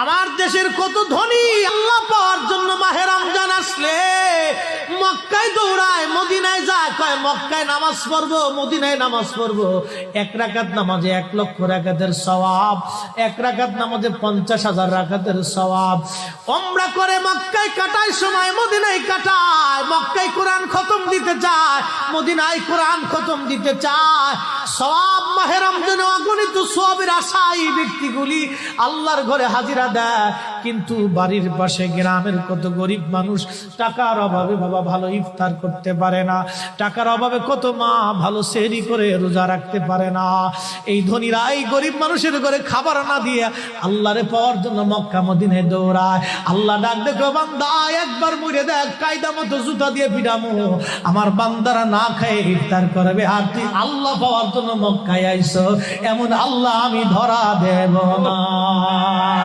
আমার দেশের কত ধনী আল্লাহ পাওয়ার জন্য মাহে রমজান আসলে মক্কায় দৌড়ায়, মদিনায় যায়, কয় মক্কায় নামাজ পড়বো, মদিনায় নামাজ পড়বো। 1 রাকাত নামাজে 1 লক্ষ রাকাতের সওয়াব, 1 রাকাত নামাজে 50,000 রাকাতের সওয়াব। উমরা করে মক্কায় কাটায় সময় মদিনায় কাটায়, মক্কায় কোরআন খতম দিতে চায়, মদিনায় কোরআন খতম দিতে চায়। সওয়াব মাহে রমজানে অগণিত সওয়াবের আশায় ব্যক্তিগুলি আল্লাহর ঘরে হাজিরা দেয়, কিন্তু বাড়ির পাশে গ্রামের কত গরিব মানুষ টাকার অভাবে বাবা ভালো ইফতার করতে পারে না, টাকার অভাবে কত মা ভালো সেহরি করে রোজা রাখতে পারে না। এই ধনীরা এই গরিব মানুষের ঘরে খাবার না দিয়ে আল্লাহরে পাওয়ার জন্য মক্কা মদিনায় দৌড়ায়। আল্লাহ ডাক দেখো, বান্দা একবার মরে দেখ, কায়দা মতো জুতা দিয়ে পিটামো, আমার বান্দারা না খায় ইফতার করবে, আর তুই আল্লাহ পাওয়ার জন্য মক্কায় আইছো, এমন আল্লাহ আমি ধরা দেব না।